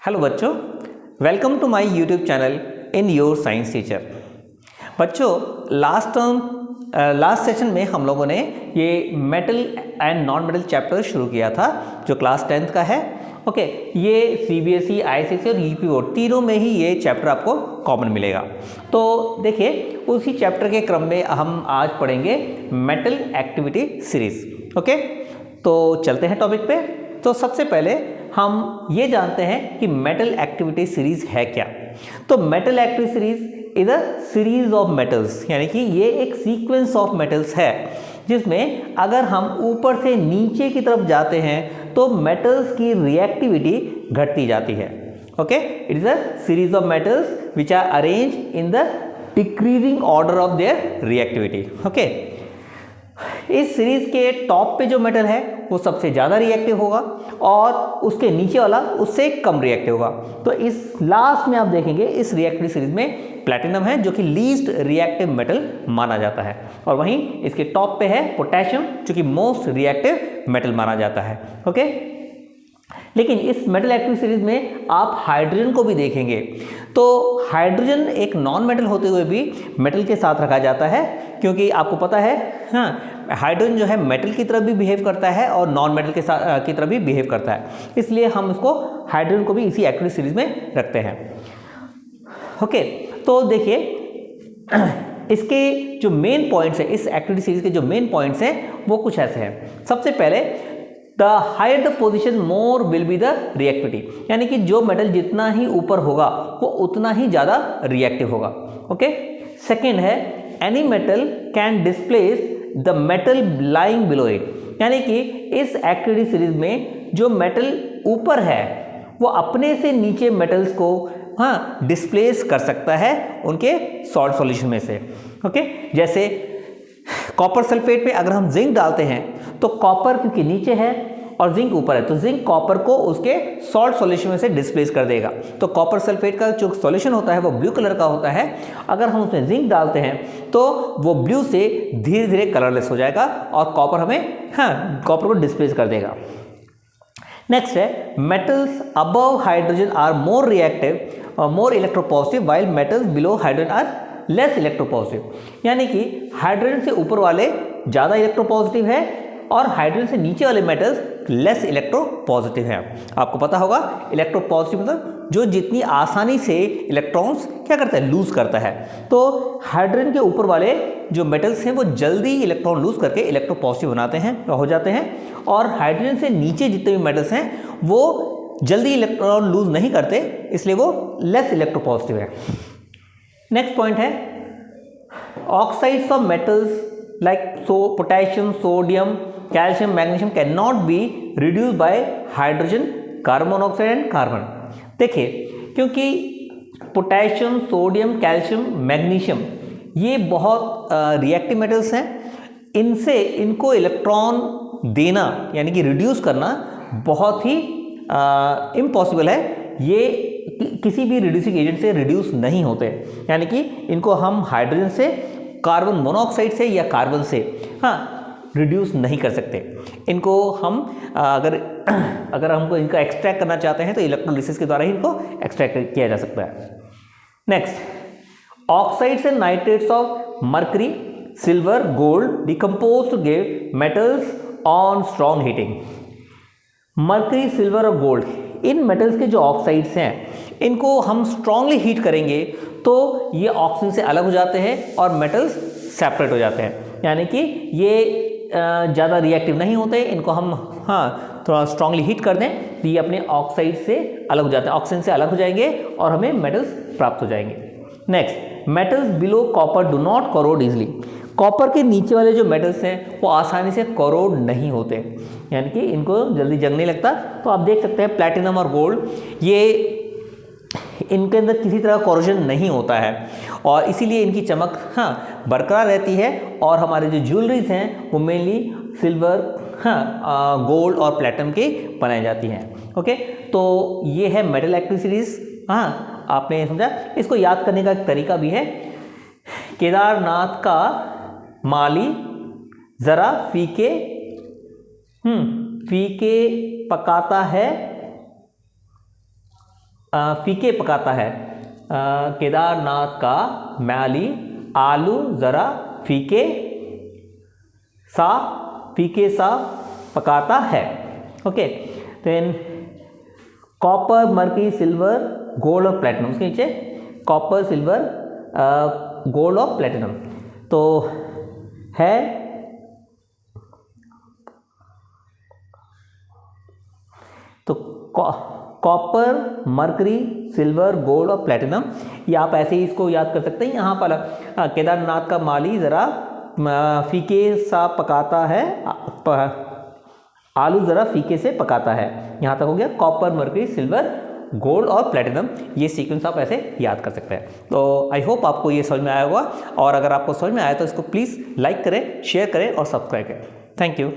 Hello बच्चों, welcome to my YouTube channel in your science teacher. बच्चों, last session में हम लोगों ने ये metal and non metal chapter शुरू किया था जो क्लास 10th का है। ओके, ये सीबीएसई, आईसीएसई और यूपी बोर्ड तीनों में ही ये चैप्टर आपको कॉमन मिलेगा। तो देखिए, उसी चैप्टर के क्रम में हम आज पढ़ेंगे मेटल एक्टिविटी सीरीज। ओके, तो चलते हैं टॉपिक पे। तो सबसे पहले हम ये जानते हैं कि मेटल एक्टिविटी सीरीज है क्या। तो metal activity series is a series of metals, यानी कि ये एक सीक्वेंस ऑफ मेटल्स है जिसमें अगर हम ऊपर से नीचे की तरफ जाते हैं तो मेटल्स की रिएक्टिविटी घटती जाती है। Okay, it is a series of metals which are arrange in the decreasing order of their reactivity. Okay, इस सीरीज के टॉप पे जो मेटल है वो सबसे ज़्यादा रिएक्टिव होगा और उसके नीचे वाला उससे कम रिएक्टिव होगा। तो इस लास्ट में आप देखेंगे इस रिएक्टिव सीरीज में प्लैटिनम है जो कि लीस्ट रिएक्टिव मेटल माना जाता है, और वहीं इसके टॉप पे है पोटेशियम जो कि मोस्ट रिएक्टिव मेटल माना जाता है। ओके, लेकिन इस मेटल एक्टिव सीरीज में आप हाइड्रोजन को भी देखेंगे। तो हाइड्रोजन एक नॉन मेटल होते हुए भी मेटल के साथ रखा जाता है, क्योंकि आपको पता है हाइड्रोजन जो है मेटल की तरफ भी बिहेव करता है और नॉन मेटल के साथ की तरफ भी बिहेव करता है, इसलिए हम इसको हाइड्रोजन को भी इसी एक्टिव सीरीज में रखते हैं। ओके, तो देखिए इसके जो मेन पॉइंट्स हैं, इस एक्टिविटी सीरीज के जो मेन पॉइंट्स हैं वो कुछ ऐसे हैं। सबसे पहले, the higher the position more will be the reactivity, यानी कि जो मेटल जितना ही ऊपर होगा वो उतना ही ज़्यादा रिएक्टिव होगा। ओके, सेकेंड है any metal can displace the metal lying below it, यानी कि इस एक्टिविटी सीरीज में जो मेटल ऊपर है वो अपने से नीचे मेटल्स को डिस्प्लेस कर सकता है उनके सॉल्ट सॉल्यूशन में से। ओके, जैसे कॉपर सल्फेट पे अगर हम जिंक डालते हैं तो कॉपर क्योंकि नीचे है और जिंक ऊपर है तो जिंक कॉपर को उसके सॉल्ट सॉल्यूशन में से डिस्प्लेस कर देगा। तो कॉपर सल्फेट का जो सॉल्यूशन होता है वो ब्लू कलर का होता है। अगर हम उसमें जिंक डालते हैं तो वो ब्लू से धीरे धीरे कलरलेस हो जाएगा और कॉपर हमें कॉपर को डिस्प्लेस कर देगा। नेक्स्ट है metals above hydrogen are more reactive और more electropositive while metals below hydrogen are less electropositive, यानी कि हाइड्रोजन से ऊपर वाले ज़्यादा इलेक्ट्रोपॉजिटिव है और हाइड्रोजन से नीचे वाले मेटल्स लेस इलेक्ट्रोपॉजिटिव हैं। आपको पता होगा इलेक्ट्रोपॉजिटिव मतलब जो जितनी आसानी से इलेक्ट्रॉन्स क्या करता है, लूज करता है। तो हाइड्रोजन के ऊपर वाले जो मेटल्स हैं वो जल्दी इलेक्ट्रॉन लूज करके इलेक्ट्रोपॉजिटिव बनाते हैं, हो जाते हैं, और हाइड्रोजन से नीचे जितने भी मेटल्स हैं वो जल्दी इलेक्ट्रॉन लूज नहीं करते, इसलिए वो लेस इलेक्ट्रोपॉजिटिव है। नेक्स्ट पॉइंट है oxides of metals like potassium, sodium, calcium, magnesium can not be reduce by hydrogen, carbon monoxide and carbon. देखिए, क्योंकि पोटेशियम, सोडियम, कैल्शियम, मैग्नीशियम ये बहुत रिएक्टिव मेटल्स हैं, इनको इलेक्ट्रॉन देना यानी कि रिड्यूस करना बहुत ही इम्पॉसिबल है। ये किसी भी रिड्यूसिंग एजेंट से रिड्यूस नहीं होते, यानी कि इनको हम हाइड्रोजन से, कार्बन मोनोऑक्साइड से या कार्बन से रिड्यूस नहीं कर सकते। इनको हम अगर हमको इनका एक्सट्रैक्ट करना चाहते हैं तो इलेक्ट्रोलिसिस के द्वारा ही इनको एक्सट्रैक्ट किया जा सकता है। Next, oxides and nitrates of mercury, silver, gold decompose to give metals on strong heating. Mercury, silver और गोल्ड, इन मेटल्स के जो ऑक्साइड्स हैं इनको हम स्ट्रांगली हीट करेंगे तो ये ऑक्सीजन से अलग हो जाते हैं और मेटल्स सेपरेट हो जाते हैं, यानी कि ये ज़्यादा रिएक्टिव नहीं होते। इनको हम थोड़ा स्ट्रांगली हीट कर दें तो ये अपने ऑक्साइड से अलग हो जाते हैं, ऑक्सीजन से अलग हो जाएंगे और हमें मेटल्स प्राप्त हो जाएंगे। Next, metals below copper do not crore easily. Copper के नीचे वाले जो मेटल्स हैं वो आसानी से करोड नहीं होते, यानी कि इनको जल्दी जंग नहीं लगता। तो आप देख सकते हैं प्लैटिनम और गोल्ड, ये इनके अंदर किसी तरह का कोरोजन नहीं होता है और इसीलिए इनकी चमक बरकरार रहती है। और हमारे जो ज्वेलरीज हैं वो मेनली सिल्वर, गोल्ड और प्लैटिनम की बनाई जाती हैं। ओके, तो ये है मेटल एक्टिव सीरीज। आपने समझा, इसको याद करने का एक तरीका भी है। केदारनाथ का माली जरा फीके पकाता है फीके पकाता है। केदारनाथ का माली आलू ज़रा फीके सा पकाता है। Okay, than copper mercury silver gold और प्लेटिनम, उसके नीचे कॉपर सिल्वर गोल्ड और प्लेटिनम तो है तो कॉपर मर्करी सिल्वर गोल्ड और प्लेटिनम, ये आप ऐसे ही इसको याद कर सकते हैं। यहाँ पर केदारनाथ का माली ज़रा फीके सा पकाता है, आलू ज़रा फीके से पकाता है। यहाँ तक हो गया कॉपर मर्करी सिल्वर गोल्ड और प्लेटिनम, ये सीक्वेंस आप ऐसे याद कर सकते हैं। तो आई होप आपको ये समझ में आया होगा, और अगर आपको समझ में आया तो इसको प्लीज़ लाइक करें, शेयर करें और सब्सक्राइब करें। Thank you.